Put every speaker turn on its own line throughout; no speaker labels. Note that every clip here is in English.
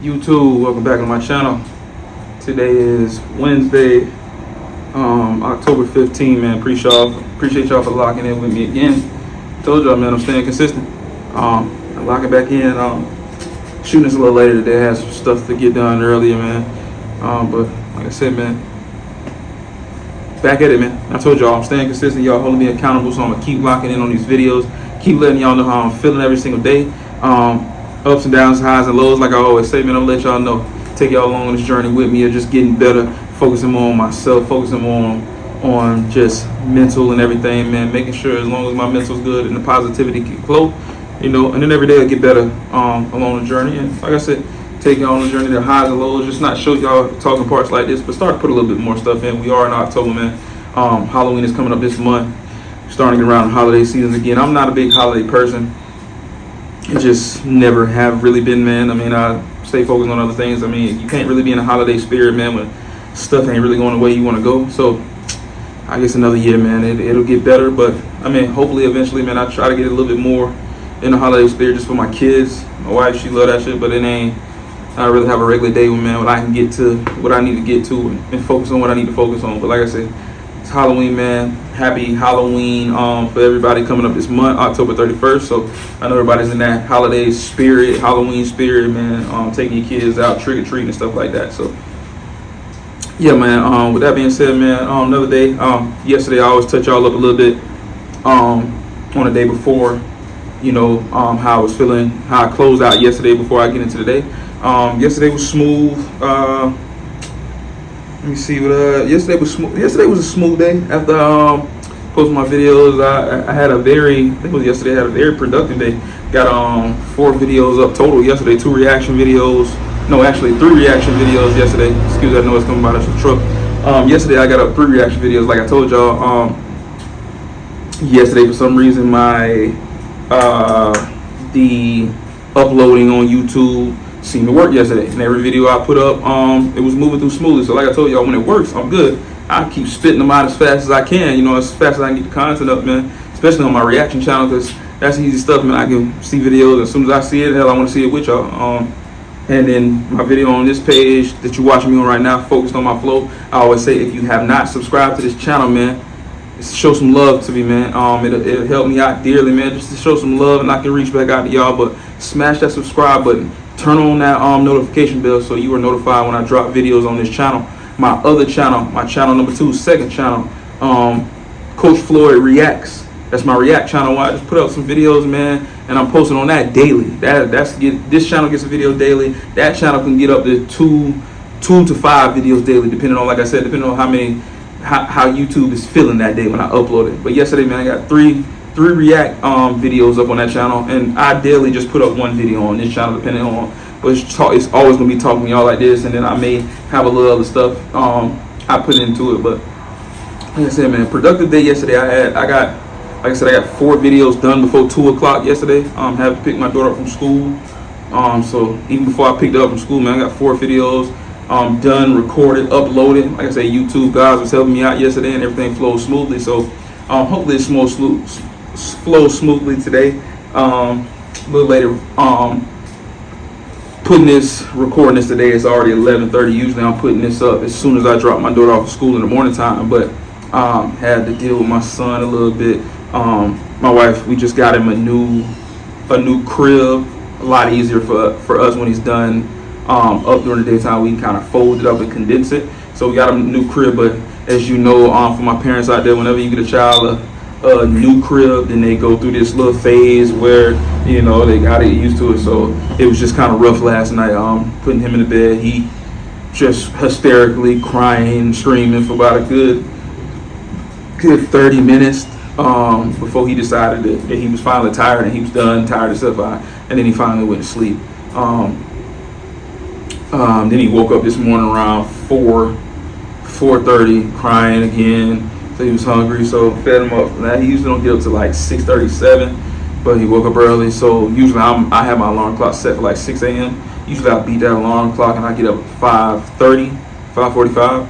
YouTube, welcome back to my channel. Today is Wednesday, October 15, man. Appreciate y'all for locking in with me again. Told y'all, man, I'm staying consistent. I'm locking back in. Shooting this a little later today. I had some stuff to get done earlier, man. But like I said, man, back at it, man. I told y'all I'm staying consistent. Y'all holding me accountable, so I'm gonna keep locking in on these videos. Keep letting y'all know how I'm feeling every single day. Ups and downs, highs and lows, like I always say, man. I'm gonna let y'all know, take y'all along on this journey with me of just getting better, focusing more on myself, focusing more on just mental and everything, man. Making sure as long as my mental's good and the positivity can flow, and then every day I get better along the journey. And like I said, take y'all on the journey, the highs and lows, just not show y'all talking parts like this, but start to put a little bit more stuff in. We are in October, man. Halloween is coming up this month. Starting around the holiday seasons again. I'm not a big holiday person. I just never have really been, man. I mean, I stay focused on other things. I mean, you can't really be in a holiday spirit, man, when stuff ain't really going the way you want to go. So I guess another year, man, it'll get better. But I mean, hopefully eventually, man, I try to get a little bit more in the holiday spirit just for my kids. My wife, she love that shit, but I really have a regular day, man, when I can get to what I need to get to and focus on what I need to focus on. But like I said, it's Halloween, man. Happy Halloween for everybody coming up this month, October 31st. So I know everybody's in that holiday spirit, Halloween spirit, man. Taking your kids out, trick-or-treating and stuff like that. So yeah, man. With that being said, man, another day. Yesterday I always touch y'all up a little bit on the day before, how I was feeling, how I closed out yesterday before I get into the day. Yesterday was smooth. Let me see what yesterday was smooth. Yesterday was a smooth day. After posting my videos, I had a very, I think it was yesterday, I had a very productive day. Got 4 videos up total yesterday, 2 reaction videos. No, actually 3 reaction videos yesterday. Excuse me, I know it's coming by the truck. Yesterday I got up 3 reaction videos, like I told y'all. Yesterday for some reason my the uploading on YouTube seemed to work yesterday, and every video I put up, it was moving through smoothly. So like I told y'all, when it works, I'm good. I keep spitting them out as fast as I can, as fast as I can get the content up, man. Especially on my reaction channel, because that's easy stuff, man. I can see videos as soon as I see it. Hell, I want to see it with y'all. And then my video on this page that you're watching me on right now, focused on my flow. I always say, if you have not subscribed to this channel, man, show some love to me, man. It'll help me out dearly, man, just to show some love, and I can reach back out to y'all. But smash that subscribe button. Turn on that notification bell so you are notified when I drop videos on this channel. My other channel, my channel number 2, second channel, Coach Floyd Reacts. That's my React channel. I just put up some videos, man, and I'm posting on that daily. This channel gets a video daily. That channel can get up to 2 to 5 videos daily, depending on, like I said, depending on how YouTube is feeling that day when I upload it. But yesterday, man, I got 3 React videos up on that channel, and I daily just put up 1 video on this channel, depending on, but it's always gonna be talking to y'all like this, and then I may have a little other stuff I put into it. But like I said, man, productive day yesterday. I got 4 videos done before 2 o'clock yesterday. Had to pick my daughter up from school, so even before I picked her up from school, man, I got 4 videos done, recorded, uploaded. Like I said, YouTube guys was helping me out yesterday, and everything flowed smoothly. So hopefully it flows smoothly today. A little later, recording this today. It's already 11:30. Usually I'm putting this up as soon as I drop my daughter off of school in the morning time, but had to deal with my son a little bit. My wife, we just got him a new crib. A lot easier for us when he's done up during the daytime. We can kind of fold it up and condense it. So we got him a new crib, but as you know, for my parents out there, whenever you get a child a new crib, then they go through this little phase where they gotta get used to it. So it was just kind of rough last night. Putting him in the bed, he just hysterically crying, screaming for about a good 30 minutes before he decided that he was finally tired and he was done, tired himself out, and then he finally went to sleep. Then he woke up this morning around 4:30, crying again. So he was hungry, so fed him up. Now he usually don't get up to like 6:37, but he woke up early. So usually I have my alarm clock set for like 6 a.m. Usually I beat that alarm clock and I get up at 5:30, 5:45.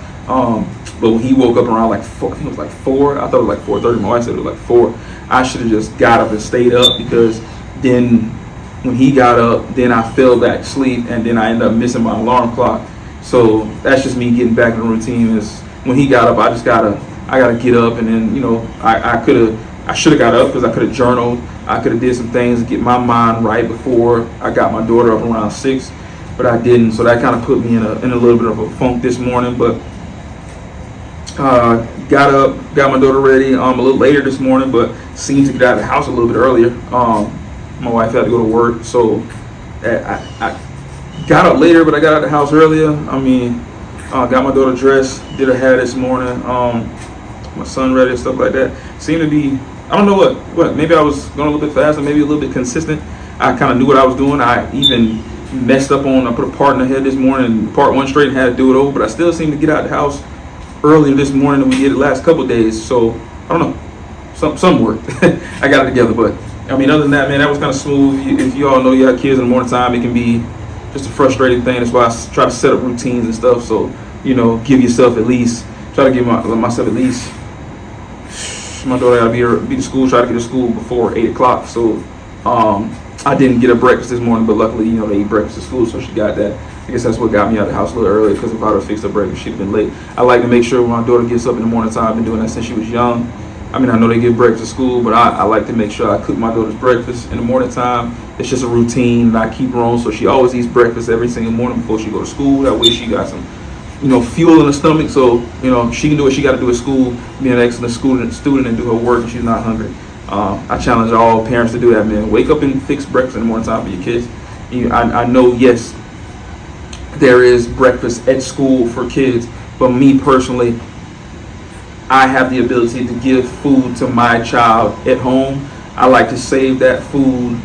But when he woke up around like 4, I think it was like 4. I thought it was like 4:30. My wife said it was like 4. I should have just got up and stayed up, because then when he got up, then I fell back asleep, and then I ended up missing my alarm clock. So that's just me getting back in the routine. Is when he got up, I gotta get up, and then I should have got up because I could have journaled. I could have did some things to get my mind right before I got my daughter up around 6, but I didn't. So that kind of put me in a little bit of a funk this morning. But got up, got my daughter ready a little later this morning, but seemed to get out of the house a little bit earlier. My wife had to go to work, so I got up later, but I got out of the house earlier. Got my daughter dressed, did her hair this morning, my son ready and stuff like that. Seemed to be, I don't know what, maybe I was going a little bit faster, maybe a little bit consistent. I kind of knew what I was doing. I even messed up I put a part in the head this morning, part one straight, and had to do it over, but I still seemed to get out of the house earlier this morning than we did the last couple of days. So I don't know, some worked. I got it together, but other than that, man, that was kind of smooth. If you all know you have kids in the morning time, it can be just a frustrating thing. That's why I try to set up routines and stuff. So give yourself at least, try to give myself at least. My daughter got to be to school. Try to get to school before 8 o'clock. So I didn't get her breakfast this morning, but luckily they eat breakfast at school, so she got that. I guess that's what got me out of the house a little early, because if I would have fixed her breakfast, she'd have been late. I like to make sure when my daughter gets up in the morning time, I've been doing that since she was young. I know they get breakfast at school, but I like to make sure I cook my daughter's breakfast in the morning time. It's just a routine that I keep her on, so she always eats breakfast every single morning before she go to school. That way she got some, fuel in her stomach, so, she can do what she got to do at school, be an excellent student and do her work, and she's not hungry. I challenge all parents to do that, man. Wake up and fix breakfast in the morning time for your kids. I know, yes, there is breakfast at school for kids, but me personally, I have the ability to give food to my child at home. I like to save that food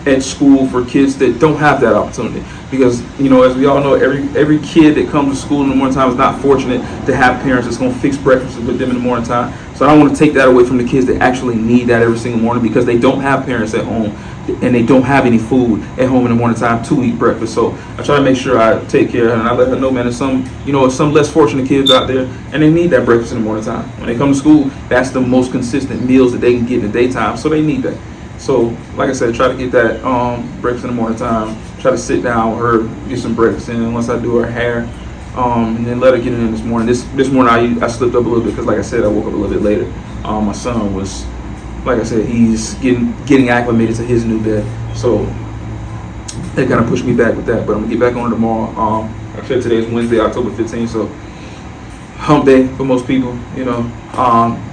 at school for kids that don't have that opportunity, because as we all know, every kid that comes to school in the morning time is not fortunate to have parents that's going to fix breakfast with them in the morning time. So I don't want to take that away from the kids that actually need that every single morning, because they don't have parents at home and they don't have any food at home in the morning time to eat breakfast. So I try to make sure I take care of her, and I let her know, man, there's some less fortunate kids out there, and they need that breakfast in the morning time. When they come to school, that's the most consistent meals that they can get in the daytime, so they need that. So, like I said, try to get that breakfast in the morning time. Try to sit down with her, get some breakfast in. Once I do her hair, and then let her get it in this morning. This morning I slipped up a little bit because, like I said, I woke up a little bit later. My son was, like I said, he's getting acclimated to his new bed. So that kind of pushed me back with that. But I'm gonna get back on it tomorrow. Like I said, today is Wednesday, October 15th. So hump day for most people,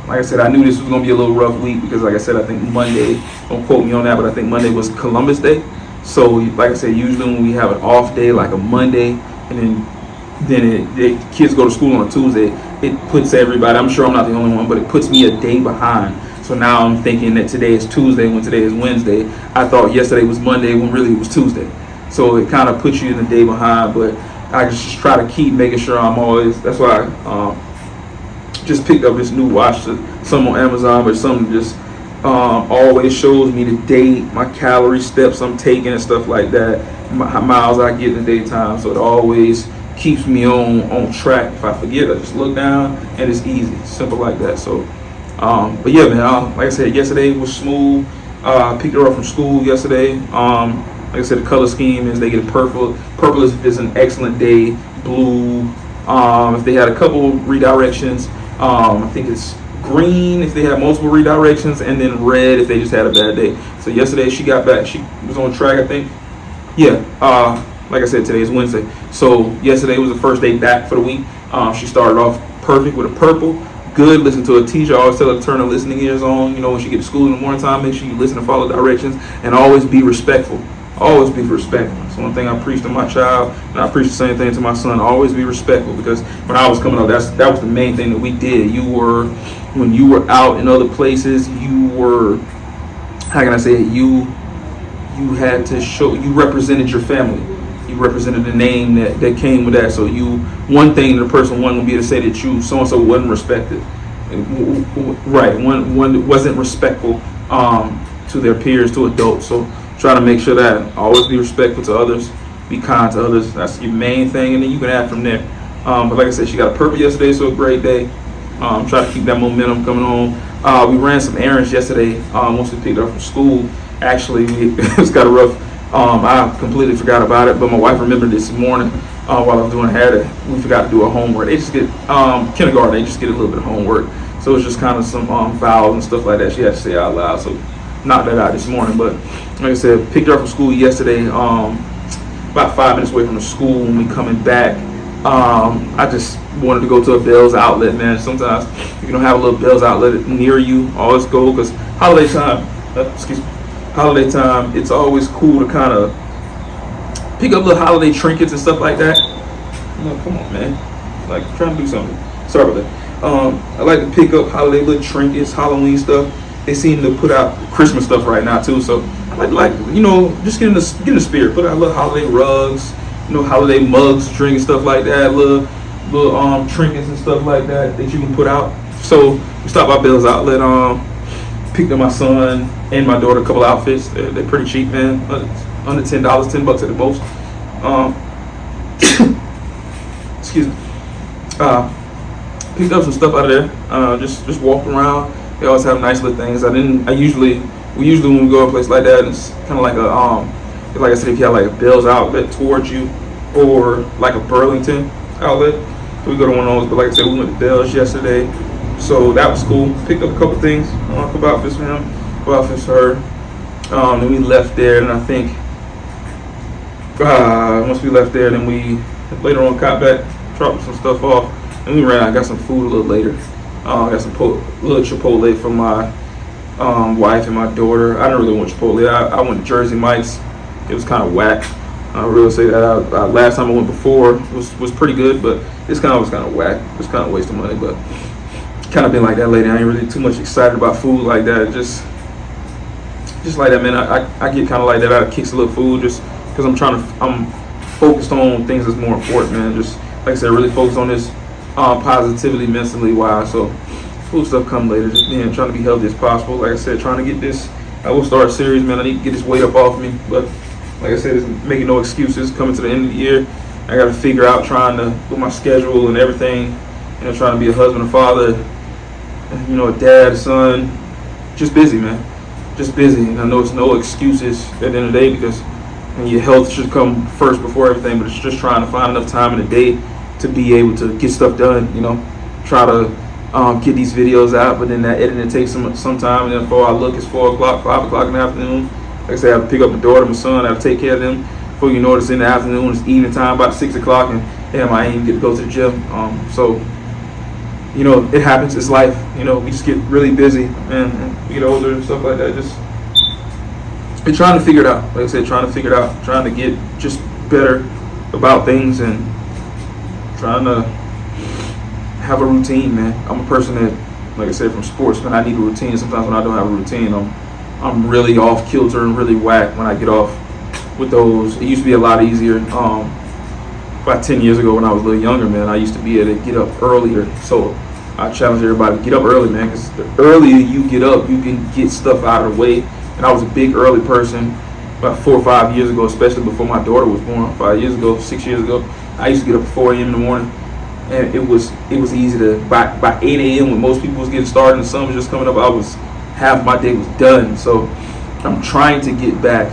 like I said, I knew this was going to be a little rough week because, like I said, I think Monday, don't quote me on that, but I think Monday was Columbus Day. So, like I said, usually when we have an off day, like a Monday, and then the kids go to school on a Tuesday, it puts everybody, I'm sure I'm not the only one, but it puts me a day behind. So now I'm thinking that today is Tuesday when today is Wednesday. I thought yesterday was Monday when really it was Tuesday. So it kind of puts you in a day behind, but I just try to keep making sure I'm always, that's why I just picked up this new watch, some on Amazon, but some just always shows me the date, my calorie steps I'm taking and stuff like that, how miles I get in the daytime. So it always keeps me on track. If I forget, I just look down and it's easy, simple like that. So, but yeah, man, like I said, yesterday was smooth. I picked her up from school yesterday. Like I said, the color scheme is they get purple. Purple is an excellent day. Blue, if they had a couple redirections, I think it's green if they had multiple redirections, and then red if they just had a bad day. So yesterday she got back. She was on track, I think. Yeah. Like I said, today is Wednesday. So yesterday was the first day back for the week. She started off perfect with a purple. Good. Listen to a teacher. I always tell her to turn her listening ears on. When she get to school in the morning time, make sure you listen and follow directions, and always be respectful. Always be respectful. That's one thing I preach to my child, and I preach the same thing to my son. Always be respectful, because when I was coming up, that was the main thing that we did. When you were out in other places, you were, how can I say it? You had to show, you represented your family. You represented the name that came with that. So one thing the person wasn't going to be able to say that you so-and-so wasn't respected. Right. One wasn't respectful to their peers, to adults. So try to make sure that always be respectful to others, be kind to others. That's your main thing, and then you can add from there. But like I said, she got a purple yesterday, so a great day. Try to keep that momentum coming on. We ran some errands yesterday once we picked her up from school, Actually, it was kind of rough. I completely forgot about it, but my wife remembered this morning while I was doing hair. We forgot to do our homework. They just get kindergarten. They just get a little bit of homework, so it's just kind of some vowels and stuff like that she had to say out loud. So knocked that out this morning. But like I said, picked her up from school yesterday. About 5 minutes away from the school. When we coming back, I just wanted to go to a Bell's outlet, man. Sometimes if you don't have a little Bell's outlet near you, always go, because holiday time. Holiday time, it's always cool to kind of pick up little holiday trinkets and stuff like that. No, come on, man. Like, trying to do something. Sorry about that. I like to pick up holiday little trinkets, Halloween stuff. They seem to put out Christmas stuff right now too, so I like just get in the spirit. Put out little holiday rugs, holiday mugs, drinks, stuff like that. Little trinkets and stuff like that you can put out. So we stopped by Bill's Outlet. Picked up my son and my daughter a couple outfits. They're pretty cheap, man. Under $10, $10 at the most. Excuse me. Picked up some stuff out of there. Just walked around. They always have nice little things. We usually when we go to a place like that, it's kind of like like I said, if you have like a Bill's Outlet towards you, or like a Burlington outlet, so we go to one of those. But like I said, we went to Bell's yesterday, so that was cool. Picked up a couple things, a couple outfits for him, a couple outfits for her. Then we left there, and I think once we left there, then we later on got back, dropped some stuff off, and we ran out, got some food a little later. Got some little Chipotle for my wife and my daughter. I didn't really want Chipotle. I went to Jersey Mike's. It was kind of whack. I really say that. Last time I went before was pretty good, but this kind of was kind of whack. It was kind of a waste of money, but kind of been like that lately. I ain't really too much excited about food like that. Just like that, man. I get kind of like that out of kicks a little food, just because I'm focused on things that's more important, man. Just like I said, really focused on this positivity mentally wise. So food stuff come later. Just trying to be healthy as possible. Like I said, trying to get this. I will start a series, man. I need to get this weight up off me, but like I said, it's making no excuses. Coming to the end of the year, I got to figure out trying to with my schedule and everything. Trying to be a husband, a father, a dad, a son. Just busy, man. Just busy. And I know it's no excuses at the end of the day, because your health should come first before everything. But it's just trying to find enough time in the day to be able to get stuff done. Try to get these videos out, but then that editing takes some time. And then before I look, it's 4 o'clock, 5 o'clock in the afternoon. Like I said, I have to pick up my daughter, my son. I have to take care of them. Before you know it, it's in the afternoon. It's evening time, about 6 o'clock, and damn, I ain't even get to go to the gym. So it happens. It's life. We just get really busy and we get older and stuff like that. Just been trying to figure it out. Like I said, trying to get just better about things, and trying to have a routine, man. I'm a person that, like I said, from sports, man, I need a routine. Sometimes when I don't have a routine, I'm really off kilter and really whack when I get off with those. It used to be a lot easier. About 10 years ago when I was a little younger, man, I used to be able to get up earlier. So I challenge everybody to get up early, man, because the earlier you get up, you can get stuff out of the way. And I was a big early person about 4 or 5 years ago, especially before my daughter was born. 5 years ago, 6 years ago, I used to get up at 4 a.m. in the morning. And it was easy to, by 8 a.m. when most people was getting started and the sun was just coming up, half my day was done. So I'm trying to get back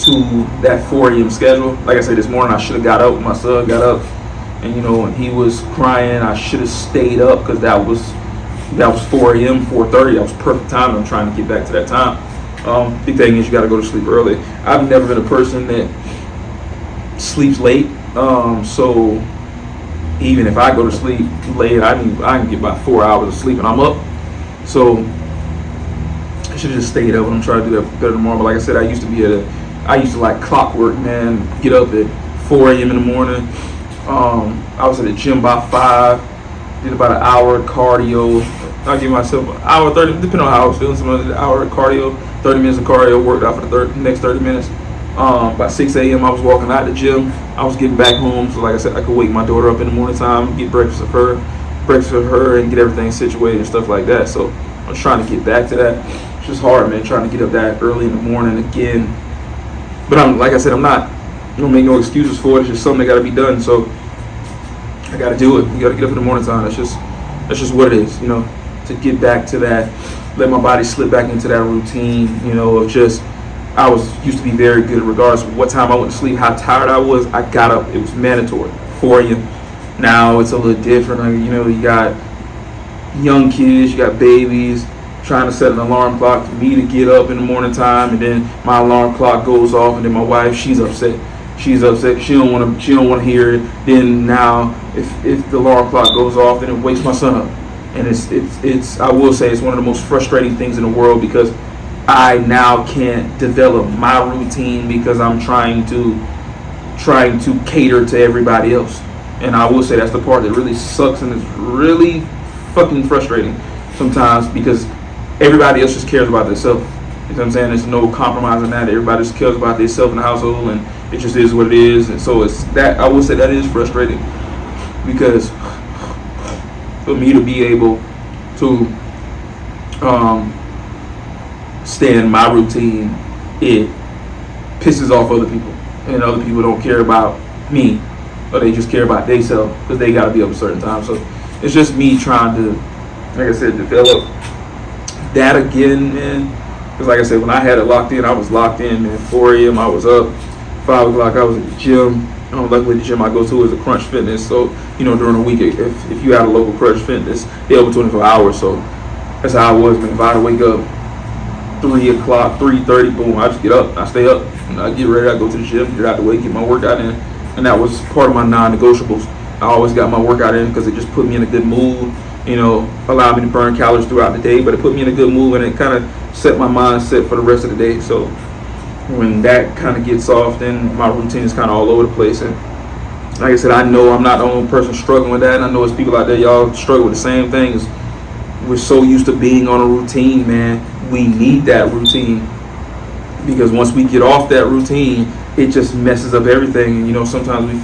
to that 4 a.m. schedule. Like I said, this morning I should have got up. My son got up, and when he was crying, I should have stayed up, because that was 4 a.m., 4:30. That was perfect time. I'm trying to get back to that time. Big thing is you got to go to sleep early. I've never been a person that sleeps late. So even if I go to sleep late, I can get about 4 hours of sleep and I'm up. So I should have just stayed up, and I'm trying to do that better tomorrow. But like I said, I used to like clockwork, man. Get up at 4 a.m. in the morning. I was at the gym by 5. Did about an hour of cardio. I give myself an hour 30, depending on how I was feeling. Some an hour of cardio, 30 minutes of cardio. Worked out for the next 30 minutes. By 6 a.m. I was walking out the gym. I was getting back home, so like I said, I could wake my daughter up in the morning time, get breakfast for her, and get everything situated and stuff like that. So I'm trying to get back to that. It's just hard, man, trying to get up that early in the morning again. But like I said, I'm not gonna make no excuses for it. It's just something that got to be done. So I got to do it. You got to get up in the morning time. That's just what it is, to get back to that let my body slip back into that routine, of just, I was used to be very good regardless of what time I went to sleep, how tired I was, I got up. It was mandatory for you. Now it's a little different. You got young kids, you got babies, trying to set an alarm clock for me to get up in the morning time, and then my alarm clock goes off, and then my wife, she's upset. She don't want to hear it. Then now, if the alarm clock goes off, then it wakes my son up. And it's I will say it's one of the most frustrating things in the world, because I now can't develop my routine because I'm trying to cater to everybody else. And I will say that's the part that really sucks, and it's really fucking frustrating sometimes, because everybody else just cares about themselves. You know what I'm saying? There's no compromise in that. Everybody just cares about themselves in the household, and it just is what it is. And so it's that, I will say that is frustrating, because for me to be able to stay in my routine, it pisses off other people, and other people don't care about me, or they just care about themselves because they got to be up a certain time. So it's just me trying to, like I said, develop that again, man. Because like I said, when I had it locked in, I was locked in, man. 4 a.m. I was up, 5 o'clock I was at the gym. Luckily the gym I go to is a Crunch Fitness, so during the week, if you had a local Crunch Fitness, they open 24 hours. So that's how I was, man. If I had to wake up 3 o'clock, 3:30, boom, I just get up, I stay up, and I get ready, I go to the gym, get out the way, get my workout in. And that was part of my non-negotiables. I always got my workout in because it just put me in a good mood, allowed me to burn calories throughout the day, but it put me in a good mood, and it kind of set my mindset for the rest of the day. So when that kind of gets off, then my routine is kind of all over the place. And like I said, I know I'm not the only person struggling with that, and I know it's people out there, y'all struggle with the same things. We're so used to being on a routine, man. We need that routine, because once we get off that routine, it just messes up everything. Sometimes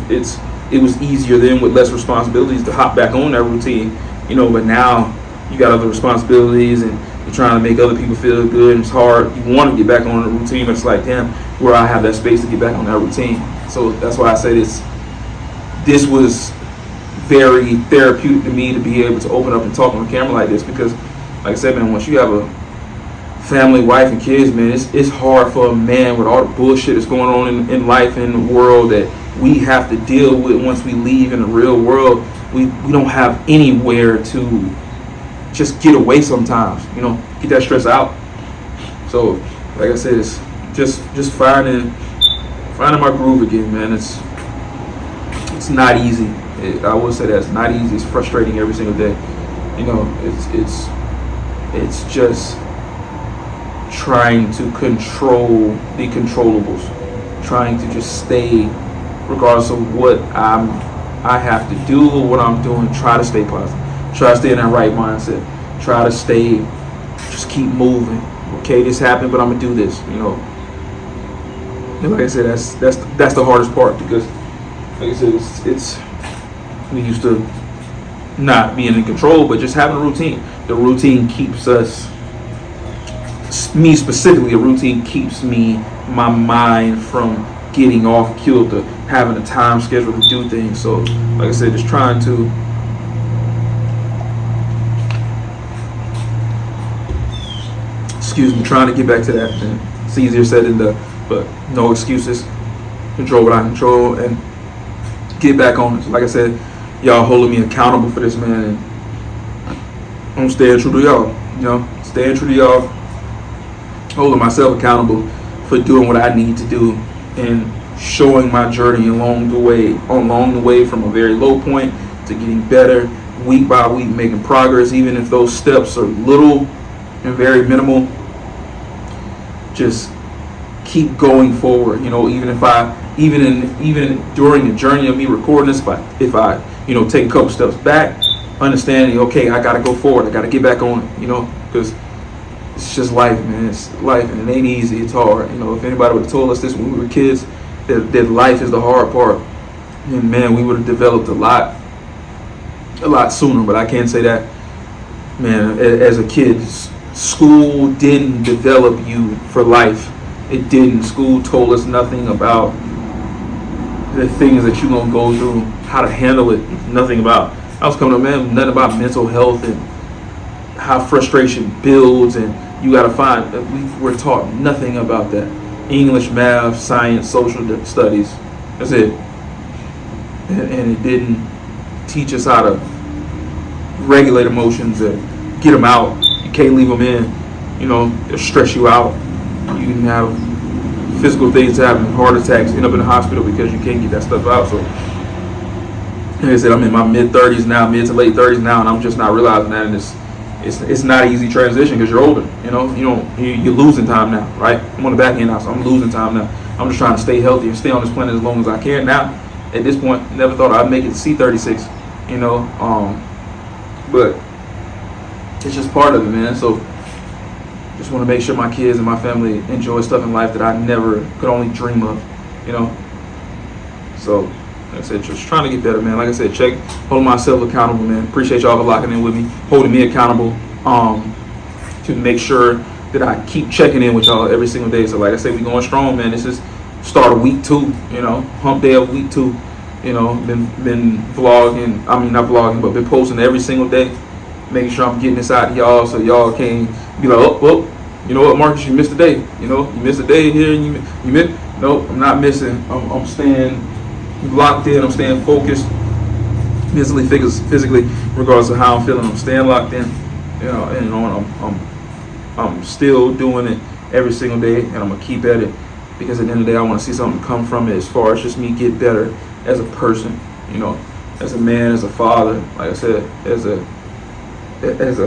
it was easier then with less responsibilities to hop back on that routine, but now you got other responsibilities, and you're trying to make other people feel good, and it's hard. You want to get back on a routine, but it's like, damn, where I have that space to get back on that routine. So that's why I say this was very therapeutic to me, to be able to open up and talk on camera like this, because like I said, man, once you have a family, wife, and kids, man, it's hard for a man with all the bullshit that's going on in life and in the world that we have to deal with. Once we leave in the real world, we don't have anywhere to just get away sometimes, get that stress out. So like I said, it's just finding my groove again, man. It's not easy. I will say that it's not easy. It's frustrating every single day. It's just trying to control the controllables, trying to just stay, regardless of what I have to do or what I'm doing, try to stay positive, try to stay in that right mindset, try to just keep moving. Okay, this happened, but I'm gonna do this. And like I said, that's the hardest part, because like I said, it's we used to not being in control, but just having a routine. The routine keeps us, me specifically, a routine keeps my mind from getting off kilter, having a time schedule to do things. So like I said, just trying to trying to get back to that. And it's easier said than done, but no excuses. Control what I control and get back on it. So like I said, y'all holding me accountable for this, man, and I'm staying true to y'all. Staying true to y'all, holding myself accountable for doing what I need to do, and showing my journey along the way from a very low point to getting better week by week, making progress, even if those steps are little and very minimal. Just keep going forward, even during the journey of me recording this, if I take a couple steps back, understanding, okay, I gotta go forward, I gotta get back on it, because it's just life, man. It's life, and it ain't easy. It's hard. If anybody would have told us this when we were kids, that life is the hard part, and man, we would have developed a lot sooner. But I can't say that, man. As a kid, school didn't develop you for life. It didn't. School told us nothing about the things that you're gonna go through, how to handle it. Nothing about. I was coming up, man, nothing about mental health and how frustration builds, and you got to find. We're taught nothing about that. English, math, science, social studies. That's it. And it didn't teach us how to regulate emotions and get them out. You can't leave them in. It'll stress you out. You can have physical things happen, heart attacks, end up in the hospital because you can't get that stuff out. So, like I said, I'm in my mid to late 30s now, and I'm just not realizing that. And it's not an easy transition because you're older. You're losing time now, right? I'm on the back end now, so I'm losing time now. I'm just trying to stay healthy and stay on this planet as long as I can. Now, at this point, never thought I'd make it to C36. But it's just part of it, man. So just want to make sure my kids and my family enjoy stuff in life that I never could only dream of. So like I said, just trying to get better, man. Like I said, holding myself accountable, man. Appreciate y'all for locking in with me, holding me accountable, to make sure that I keep checking in with y'all every single day. So like I said, we going strong, man. This is start of week 2, hump day of week 2. Been vlogging. I mean, not vlogging, but been posting every single day, making sure I'm getting this out to y'all, so y'all can't be like, oh, well, you know what, Marcus, you missed a day. You missed a day here, and you missed. No, I'm not missing. I'm staying locked in. I'm staying focused, mentally, physically, regardless of how I'm feeling. I'm staying locked in. I'm still doing it every single day, and I'm gonna keep at it because at the end of the day, I want to see something come from it as far as just me get better as a person, as a man, as a father, like I said, as a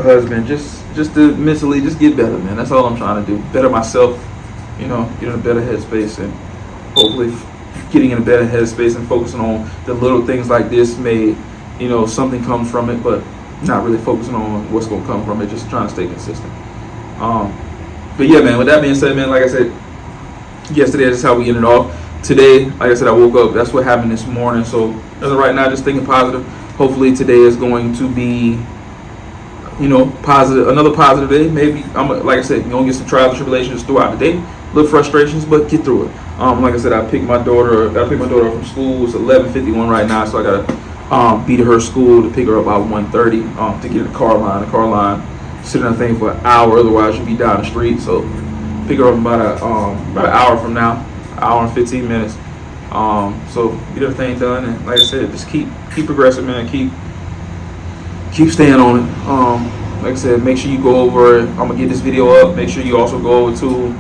husband, just to mentally just get better, man. That's all I'm trying to do. Better myself, get in a better headspace, and hopefully getting in a better headspace and focusing on the little things like this may, something comes from it, but not really focusing on what's going to come from it, just trying to stay consistent. But yeah, man, with that being said, man, like I said, yesterday, that's how we ended off. Today, like I said, I woke up. That's what happened this morning. So as of right now, just thinking positive. Hopefully today is going to be, positive. Another positive day. Maybe like I said, you're gonna get some trials and tribulations throughout the day, little frustrations, but get through it. Like I said, I picked my daughter up from school. It's 11:51 right now, so I gotta be to her school to pick her up by 1:30 to get in the car line. The car line, sit in that thing for an hour. Otherwise, she'll be down the street. So pick her up about an hour from now. Hour and 15 minutes. So get everything done, and like I said, just keep progressing, man. Keep staying on it. Like I said, make sure you go over it. I'm gonna get this video up. Make sure you also go over to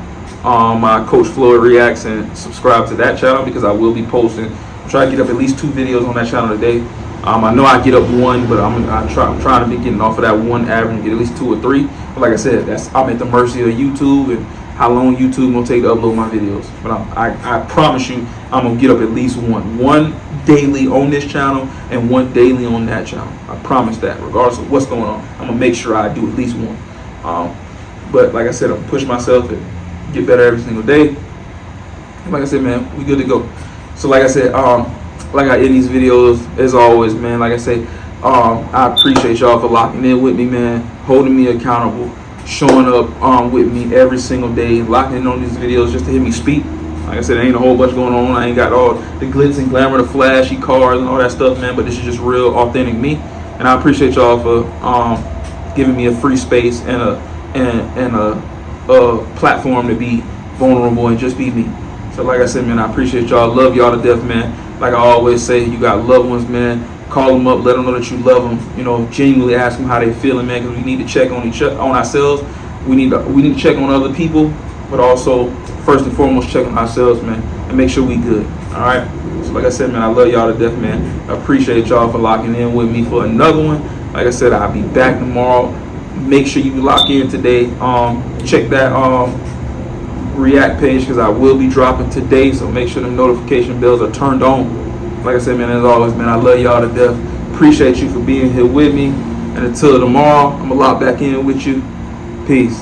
my Coach Floyd Reacts and subscribe to that channel because I will be posting. I'm trying to get up at least 2 videos on that channel today. I know I get up 1, but I'm trying to be getting off of that 1 average and get at least 2 or 3. But like I said, I'm at the mercy of YouTube and how long YouTube gonna take to upload my videos. But I promise you, I'm gonna get up at least one daily on this channel and 1 daily on that channel. I promise that, regardless of what's going on, I'm gonna make sure I do at least 1. But like I said, I'm pushing myself to get better every single day. And like I said, man, we good to go. So like I said, like I end these videos, as always, man, like I say, I appreciate y'all for locking in with me, man, holding me accountable, showing up with me every single day, locking in on these videos just to hear me speak. Like I said, there ain't a whole bunch going on. I ain't got all the glitz and glamour, the flashy cars and all that stuff, man, but this is just real, authentic me. And I appreciate y'all for giving me a free space and a platform to be vulnerable and just be me. So like I said, man, I appreciate y'all. Love y'all to death, man. Like I always say, you got loved ones, man. Call them up, let them know that you love them. Genuinely ask them how they feeling, man. Because we need to check on ourselves. We need to check on other people, but also first and foremost check on ourselves, man, and make sure we good. All right. So like I said, man, I love y'all to death, man. I appreciate y'all for locking in with me for another one. Like I said, I'll be back tomorrow. Make sure you lock in today. Check that React page because I will be dropping today. So make sure the notification bells are turned on. Like I said, man, as always, man, I love y'all to death. Appreciate you for being here with me. And until tomorrow, I'm going to lock back in with you. Peace.